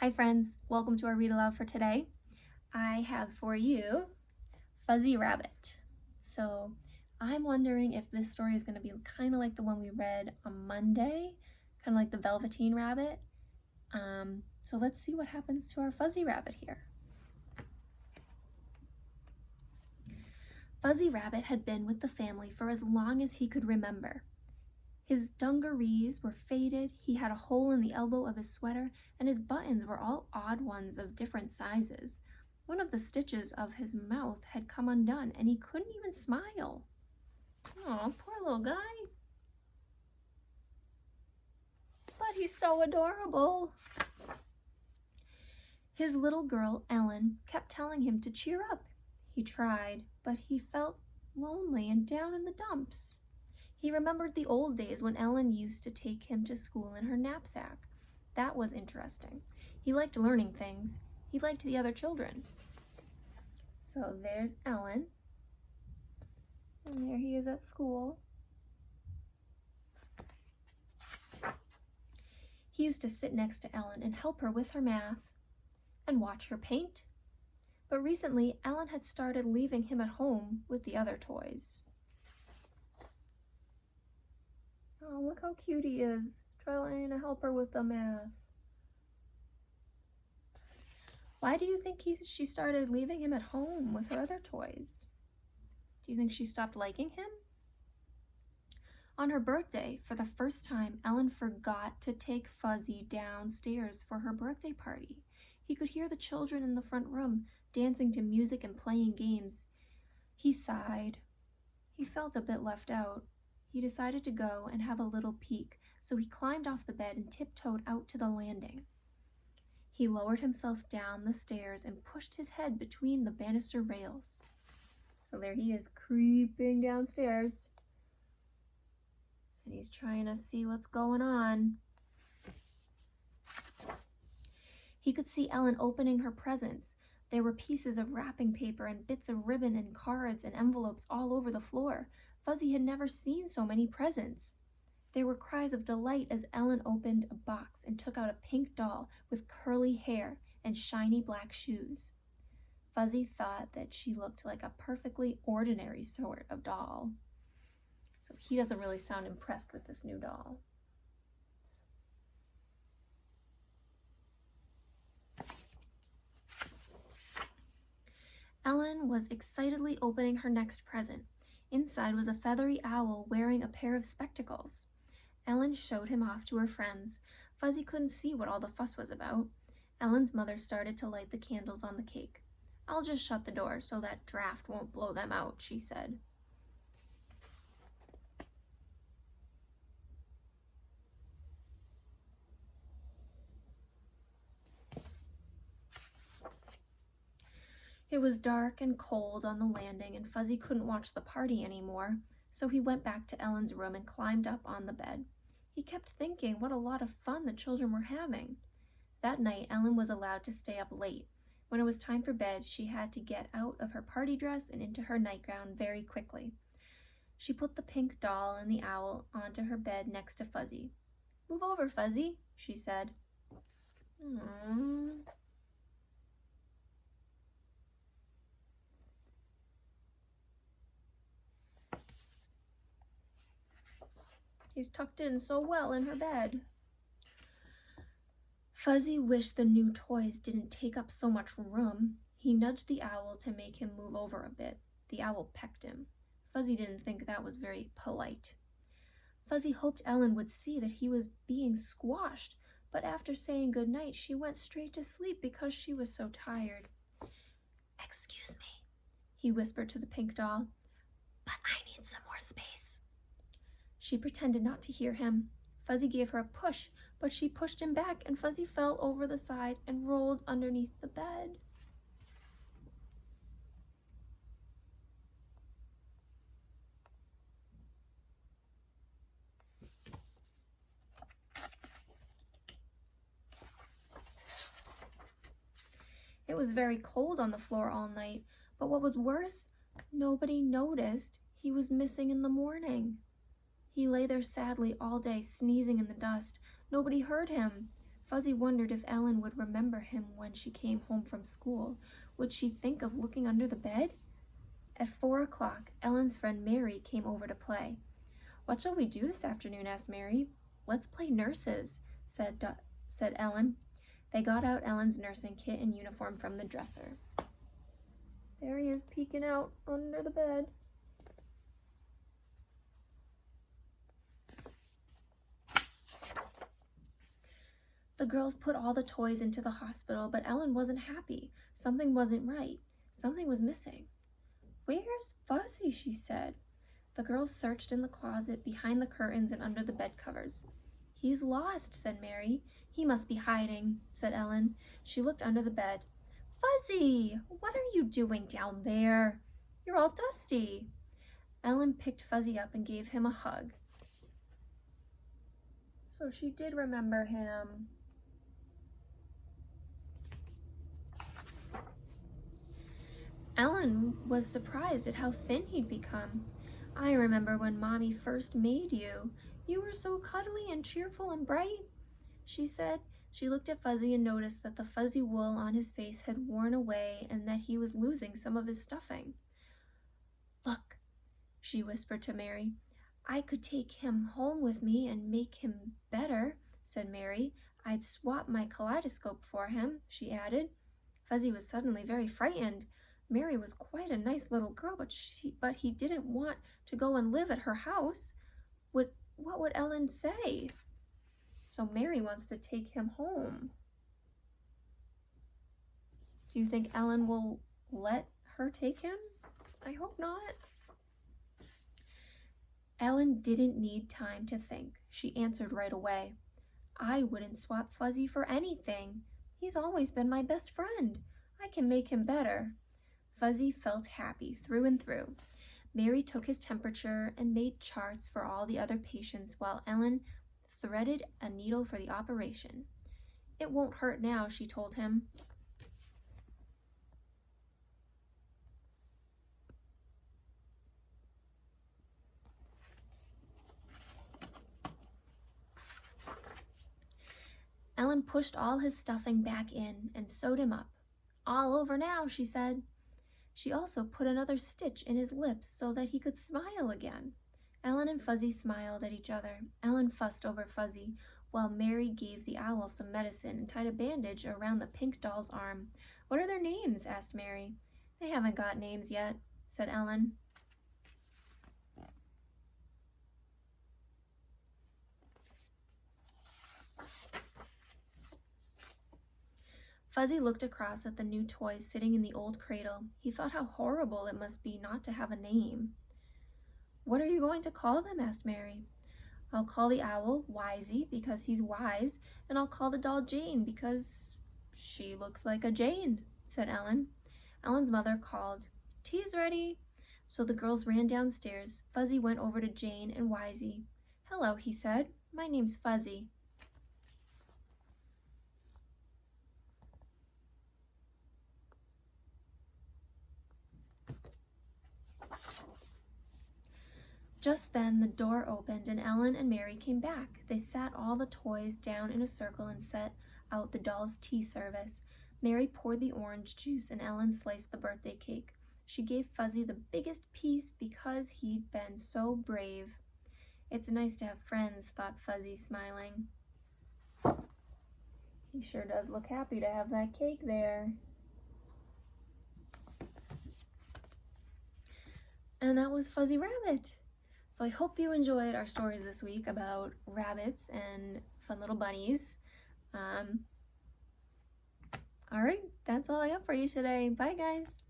Hi friends, welcome to our read aloud for today. I have for you Fuzzy Rabbit. So I'm wondering if this story is going to be kind of like the one we read on Monday, kind of like the Velveteen Rabbit. So let's see what happens to our Fuzzy Rabbit here. Fuzzy Rabbit had been with the family for as long as he could remember. His dungarees were faded, he had a hole in the elbow of his sweater, and his buttons were all odd ones of different sizes. One of the stitches of his mouth had come undone, and he couldn't even smile. Oh, poor little guy. But he's so adorable. His little girl, Ellen, kept telling him to cheer up. He tried, but he felt lonely and down in the dumps. He remembered the old days when Ellen used to take him to school in her knapsack. That was interesting. He liked learning things. He liked the other children. So there's Ellen. And there he is at school. He used to sit next to Ellen and help her with her math and watch her paint. But recently, Ellen had started leaving him at home with the other toys. Oh, look how cute he is, trying to help her with the math. Why do you think she started leaving him at home with her other toys? Do you think she stopped liking him? On her birthday, for the first time, Ellen forgot to take Fuzzy downstairs for her birthday party. He could hear the children in the front room dancing to music and playing games. He sighed. He felt a bit left out. He decided to go and have a little peek, so he climbed off the bed and tiptoed out to the landing. He lowered himself down the stairs and pushed his head between the banister rails. So there he is, creeping downstairs. And he's trying to see what's going on. He could see Ellen opening her presents. There were pieces of wrapping paper and bits of ribbon and cards and envelopes all over the floor. Fuzzy had never seen so many presents. There were cries of delight as Ellen opened a box and took out a pink doll with curly hair and shiny black shoes. Fuzzy thought that she looked like a perfectly ordinary sort of doll. So he doesn't really sound impressed with this new doll. Ellen was excitedly opening her next present. Inside was a feathery owl wearing a pair of spectacles. Ellen showed him off to her friends. Fuzzy couldn't see what all the fuss was about. Ellen's mother started to light the candles on the cake. "I'll just shut the door so that draft won't blow them out," she said. It was dark and cold on the landing, and Fuzzy couldn't watch the party anymore, so he went back to Ellen's room and climbed up on the bed. He kept thinking what a lot of fun the children were having. That night, Ellen was allowed to stay up late. When it was time for bed, she had to get out of her party dress and into her nightgown very quickly. She put the pink doll and the owl onto her bed next to Fuzzy. "Move over, Fuzzy," she said. Aww. He's tucked in so well in her bed. Fuzzy wished the new toys didn't take up so much room. He nudged the owl to make him move over a bit. The owl pecked him. Fuzzy didn't think that was very polite. Fuzzy hoped Ellen would see that he was being squashed, but after saying good night, she went straight to sleep because she was so tired. "Excuse me," he whispered to the pink doll, "but I need some more space." She pretended not to hear him. Fuzzy gave her a push, but she pushed him back, and Fuzzy fell over the side and rolled underneath the bed. It was very cold on the floor all night, but what was worse, nobody noticed he was missing in the morning. He lay there sadly all day, sneezing in the dust. Nobody heard him. Fuzzy wondered if Ellen would remember him when she came home from school. Would she think of looking under the bed? At 4 o'clock, Ellen's friend Mary came over to play. "What shall we do this afternoon?" asked Mary. "Let's play nurses," said Ellen. They got out Ellen's nursing kit and uniform from the dresser. There he is peeking out under the bed. The girls put all the toys into the hospital, but Ellen wasn't happy. Something wasn't right. Something was missing. "Where's Fuzzy?" she said. The girls searched in the closet, behind the curtains, and under the bed covers. "He's lost," said Mary. "He must be hiding," said Ellen. She looked under the bed. "Fuzzy, what are you doing down there? You're all dusty." Ellen picked Fuzzy up and gave him a hug. So she did remember him. Ellen was surprised at how thin he'd become. "I remember when Mommy first made you. You were so cuddly and cheerful and bright," she said. She looked at Fuzzy and noticed that the fuzzy wool on his face had worn away and that he was losing some of his stuffing. "Look," she whispered to Mary. "I could take him home with me and make him better," said Mary. "I'd swap my kaleidoscope for him," she added. Fuzzy was suddenly very frightened. Mary was quite a nice little girl, but he didn't want to go and live at her house. What would Ellen say? So Mary wants to take him home. Do you think Ellen will let her take him? I hope not. Ellen didn't need time to think. She answered right away. "I wouldn't swap Fuzzy for anything. He's always been my best friend. I can make him better." Fuzzy felt happy through and through. Mary took his temperature and made charts for all the other patients while Ellen threaded a needle for the operation. "It won't hurt now," she told him. Ellen pushed all his stuffing back in and sewed him up. "All over now," she said. She also put another stitch in his lips so that he could smile again. Ellen and Fuzzy smiled at each other. Ellen fussed over Fuzzy, while Mary gave the owl some medicine and tied a bandage around the pink doll's arm. "What are their names?" asked Mary. "They haven't got names yet," said Ellen. Fuzzy looked across at the new toys sitting in the old cradle. He thought how horrible it must be not to have a name. "What are you going to call them?" asked Mary. "I'll call the owl Wisey because he's wise, and I'll call the doll Jane because she looks like a Jane," said Ellen. Ellen's mother called, "Tea's ready." So the girls ran downstairs. Fuzzy went over to Jane and Wisey. "Hello," he said. "My name's Fuzzy." Just then the door opened and Ellen and Mary came back. They sat all the toys down in a circle and set out the doll's tea service. Mary poured the orange juice and Ellen sliced the birthday cake. She gave Fuzzy the biggest piece because he'd been so brave. "It's nice to have friends," thought Fuzzy, smiling. He sure does look happy to have that cake there. And that was Fuzzy Rabbit. So I hope you enjoyed our stories this week about rabbits and fun little bunnies. All right, that's all I have for you today. Bye, guys.